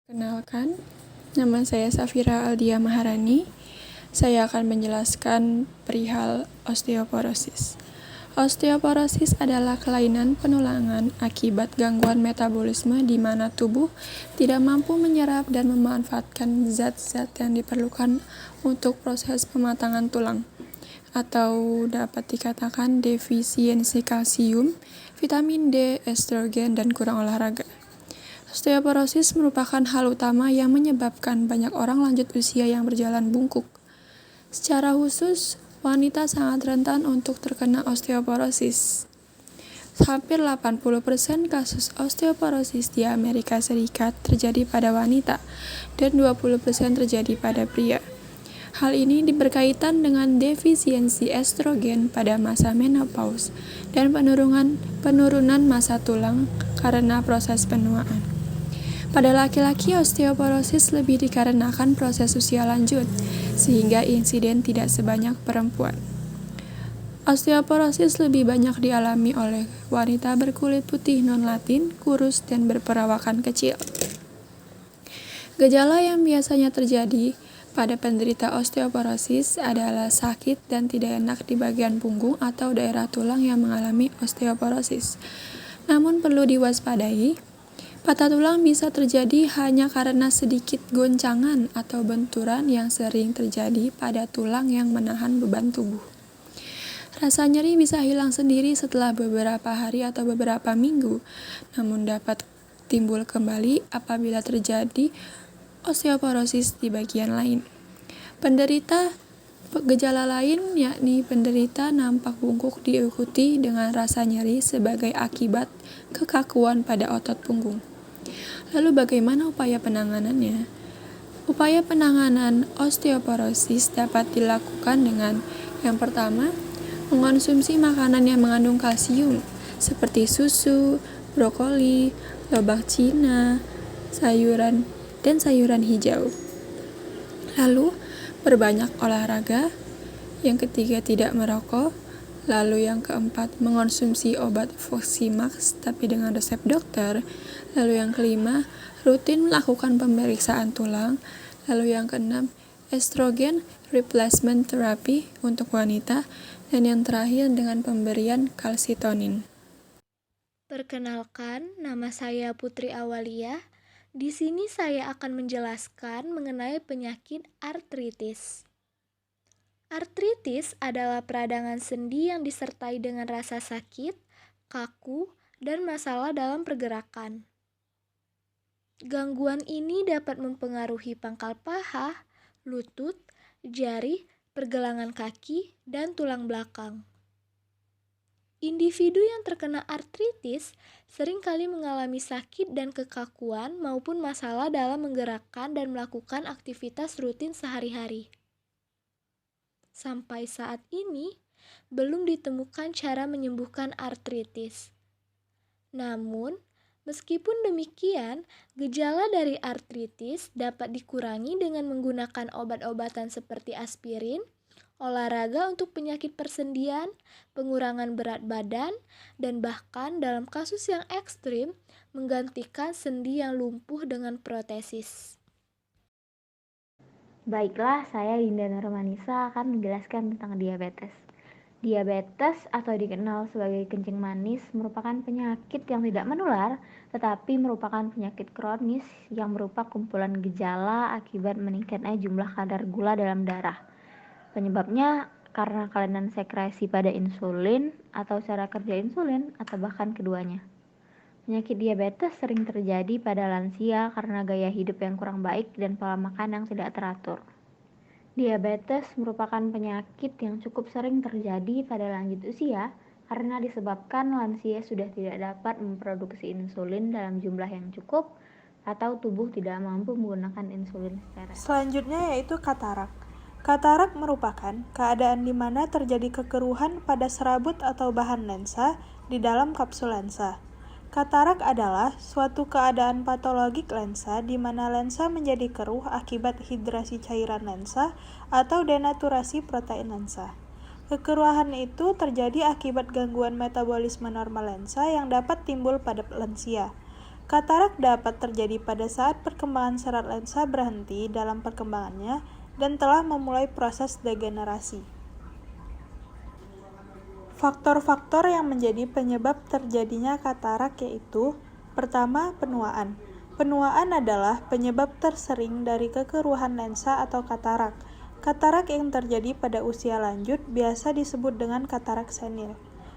Kenalkan, nama saya Safira Aldia Maharani. Saya akan menjelaskan perihal osteoporosis. Osteoporosis adalah kelainan penulangan akibat gangguan metabolisme di mana tubuh tidak mampu menyerap dan memanfaatkan zat-zat yang diperlukan untuk proses pematangan tulang, atau dapat dikatakan defisiensi kalsium, vitamin D, estrogen, dan kurang olahraga. Osteoporosis merupakan hal utama yang menyebabkan banyak orang lanjut usia yang berjalan bungkuk. Secara khusus, wanita sangat rentan untuk terkena osteoporosis. Hampir 80% kasus osteoporosis di Amerika Serikat terjadi pada wanita dan 20% terjadi pada pria. Hal ini berkaitan dengan defisiensi estrogen pada masa menopause dan penurunan massa tulang karena proses penuaan. Pada laki-laki, osteoporosis lebih dikarenakan proses usia lanjut, sehingga insiden tidak sebanyak perempuan. Osteoporosis lebih banyak dialami oleh wanita berkulit putih non-Latin, kurus, dan berperawakan kecil. Gejala yang biasanya terjadi pada penderita osteoporosis adalah sakit dan tidak enak di bagian punggung atau daerah tulang yang mengalami osteoporosis. Namun perlu diwaspadai, patah tulang bisa terjadi hanya karena sedikit goncangan atau benturan yang sering terjadi pada tulang yang menahan beban tubuh. Rasa nyeri bisa hilang sendiri setelah beberapa hari atau beberapa minggu, namun dapat timbul kembali apabila terjadi osteoporosis di bagian lain. Gejala lain yakni penderita nampak bungkuk diikuti dengan rasa nyeri sebagai akibat kekakuan pada otot punggung. Lalu bagaimana upaya penanganannya? Upaya penanganan osteoporosis dapat dilakukan dengan yang pertama, mengonsumsi makanan yang mengandung kalsium seperti susu, brokoli, lobak Cina, sayuran hijau. Lalu, berbanyak olahraga. Yang ketiga, tidak merokok. Lalu yang keempat, mengonsumsi obat Voximax tapi dengan resep dokter. Lalu yang kelima, rutin melakukan pemeriksaan tulang. Lalu yang keenam, estrogen replacement therapy untuk wanita. Dan yang terakhir dengan pemberian kalsitonin. Perkenalkan, nama saya Putri Awalia. Di sini saya akan menjelaskan mengenai penyakit artritis. Artritis adalah peradangan sendi yang disertai dengan rasa sakit, kaku, dan masalah dalam pergerakan. Gangguan ini dapat mempengaruhi pangkal paha, lutut, jari, pergelangan kaki, dan tulang belakang. Individu yang terkena artritis seringkali mengalami sakit dan kekakuan maupun masalah dalam menggerakkan dan melakukan aktivitas rutin sehari-hari. Sampai saat ini, belum ditemukan cara menyembuhkan artritis. Namun, meskipun demikian, gejala dari artritis dapat dikurangi dengan menggunakan obat-obatan seperti aspirin, olahraga untuk penyakit persendian, pengurangan berat badan, dan bahkan dalam kasus yang ekstrim, menggantikan sendi yang lumpuh dengan protesis. Baiklah, saya Dinda Nurmanisa akan menjelaskan tentang diabetes. Diabetes atau dikenal sebagai kencing manis merupakan penyakit yang tidak menular, tetapi merupakan penyakit kronis yang berupa kumpulan gejala akibat meningkatnya jumlah kadar gula dalam darah. Penyebabnya karena kelainan sekresi pada insulin atau cara kerja insulin atau bahkan keduanya. Penyakit diabetes sering terjadi pada lansia karena gaya hidup yang kurang baik dan pola makan yang tidak teratur. Diabetes merupakan penyakit yang cukup sering terjadi pada lanjut usia karena disebabkan lansia sudah tidak dapat memproduksi insulin dalam jumlah yang cukup atau tubuh tidak mampu menggunakan insulin secara. Selanjutnya yaitu katarak. Katarak merupakan keadaan di mana terjadi kekeruhan pada serabut atau bahan lensa di dalam kapsul lensa. Katarak adalah suatu keadaan patologik lensa di mana lensa menjadi keruh akibat hidrasi cairan lensa atau denaturasi protein lensa. Kekeruhan itu terjadi akibat gangguan metabolisme normal lensa yang dapat timbul pada lansia. Katarak dapat terjadi pada saat perkembangan serat lensa berhenti dalam perkembangannya dan telah memulai proses degenerasi. Faktor-faktor yang menjadi penyebab terjadinya katarak yaitu: pertama, penuaan. Penuaan adalah penyebab tersering dari kekeruhan lensa atau katarak. Katarak yang terjadi pada usia lanjut biasa disebut dengan katarak senil.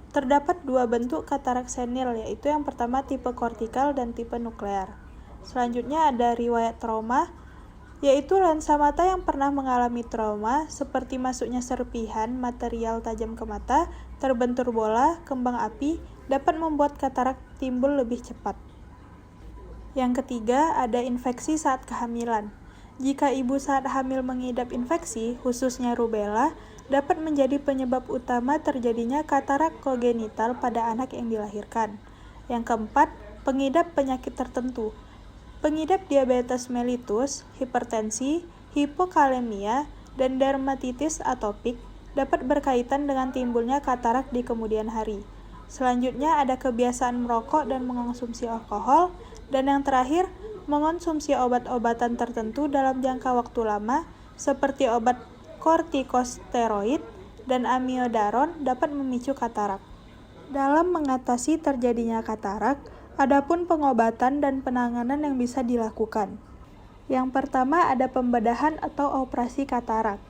Terdapat dua bentuk katarak senil, yaitu yang pertama tipe kortikal dan tipe nuklear. Selanjutnya ada riwayat trauma, yaitu lensa mata yang pernah mengalami trauma seperti masuknya serpihan material tajam ke mata, terbentur bola, kembang api, dapat membuat katarak timbul lebih cepat. Yang ketiga, ada infeksi saat kehamilan. Jika ibu saat hamil mengidap infeksi, khususnya rubella, dapat menjadi penyebab utama terjadinya katarak kongenital pada anak yang dilahirkan. Yang keempat, pengidap penyakit tertentu. Pengidap diabetes mellitus, hipertensi, hipokalemia, dan dermatitis atopik dapat berkaitan dengan timbulnya katarak di kemudian hari. Selanjutnya ada kebiasaan merokok dan mengonsumsi alkohol, dan yang terakhir, mengonsumsi obat-obatan tertentu dalam jangka waktu lama, seperti obat kortikosteroid dan amiodaron dapat memicu katarak. Dalam mengatasi terjadinya katarak, adapun pengobatan dan penanganan yang bisa dilakukan. Yang pertama ada pembedahan atau operasi katarak.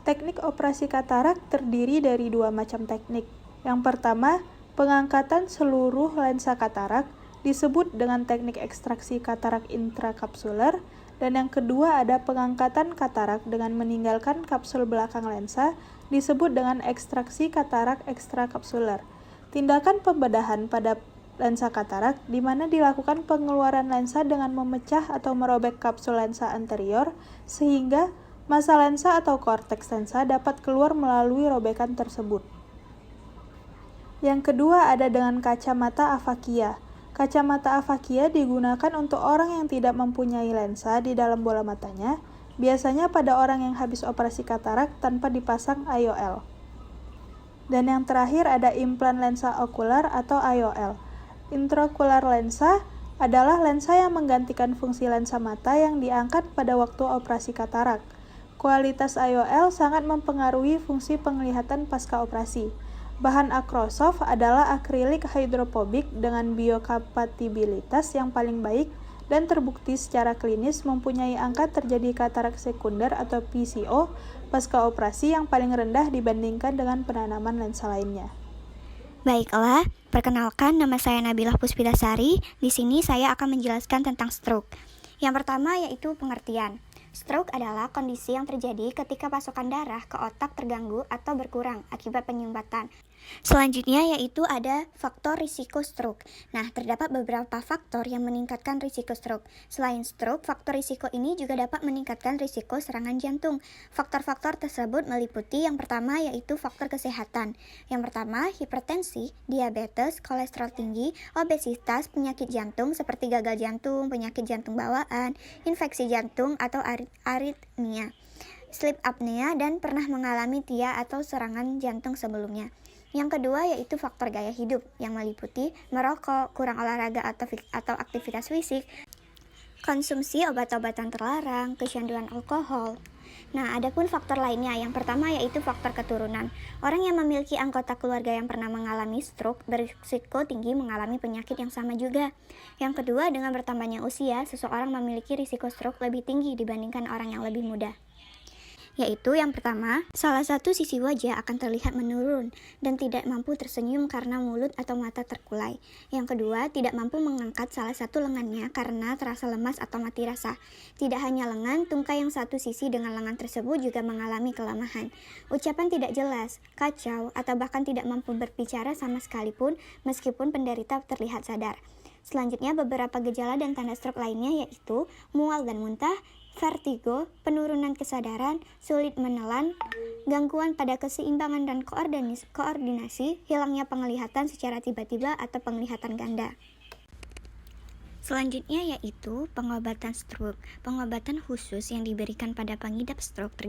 Teknik operasi katarak terdiri dari dua macam teknik. Yang pertama, pengangkatan seluruh lensa katarak disebut dengan teknik ekstraksi katarak intrakapsuler, dan yang kedua ada pengangkatan katarak dengan meninggalkan kapsul belakang lensa disebut dengan ekstraksi katarak ekstrakapsuler. Tindakan pembedahan pada lensa katarak di mana dilakukan pengeluaran lensa dengan memecah atau merobek kapsul lensa anterior sehingga massa lensa atau korteks lensa dapat keluar melalui robekan tersebut. Yang kedua ada dengan kacamata afakia. Kacamata afakia digunakan untuk orang yang tidak mempunyai lensa di dalam bola matanya, biasanya pada orang yang habis operasi katarak tanpa dipasang IOL. Dan yang terakhir ada implan lensa okular atau IOL. Intraocular lensa adalah lensa yang menggantikan fungsi lensa mata yang diangkat pada waktu operasi katarak. Kualitas IOL sangat mempengaruhi fungsi penglihatan pasca operasi. Bahan Acrosoft adalah akrilik hidrofobik dengan biokompatibilitas yang paling baik dan terbukti secara klinis mempunyai angka terjadi katarak sekunder atau PCO pasca operasi yang paling rendah dibandingkan dengan penanaman lensa lainnya. Baiklah, perkenalkan nama saya Nabilah Puspitasari. Di sini saya akan menjelaskan tentang stroke. Yang pertama yaitu pengertian. Stroke adalah kondisi yang terjadi ketika pasokan darah ke otak terganggu atau berkurang akibat penyumbatan. Selanjutnya yaitu ada faktor risiko stroke. Nah, terdapat beberapa faktor yang meningkatkan risiko stroke. Selain stroke, faktor risiko ini juga dapat meningkatkan risiko serangan jantung. Faktor-faktor tersebut meliputi yang pertama yaitu faktor kesehatan. Yang pertama, hipertensi, diabetes, kolesterol tinggi, obesitas, penyakit jantung seperti gagal jantung, penyakit jantung bawaan, infeksi jantung atau aritmia, sleep apnea, dan pernah mengalami TIA atau serangan jantung sebelumnya. Yang kedua yaitu faktor gaya hidup yang meliputi merokok, kurang olahraga atau aktivitas fisik, konsumsi obat-obatan terlarang, kecanduan alkohol. Nah, adapun faktor lainnya, yang pertama yaitu faktor keturunan. Orang yang memiliki anggota keluarga yang pernah mengalami stroke berisiko tinggi mengalami penyakit yang sama juga. Yang kedua, dengan bertambahnya usia, seseorang memiliki risiko stroke lebih tinggi dibandingkan orang yang lebih muda. Yaitu yang pertama, salah satu sisi wajah akan terlihat menurun dan tidak mampu tersenyum karena mulut atau mata terkulai. Yang kedua, tidak mampu mengangkat salah satu lengannya karena terasa lemas atau mati rasa. Tidak hanya lengan, tungkai yang satu sisi dengan lengan tersebut juga mengalami kelemahan. Ucapan tidak jelas, kacau, atau bahkan tidak mampu berbicara sama sekalipun meskipun penderita terlihat sadar. Selanjutnya, beberapa gejala dan tanda stroke lainnya yaitu mual dan muntah, vertigo, penurunan kesadaran, sulit menelan, gangguan pada keseimbangan dan koordinasi, hilangnya penglihatan secara tiba-tiba atau penglihatan ganda. Selanjutnya yaitu pengobatan stroke. Pengobatan khusus yang diberikan pada pengidap stroke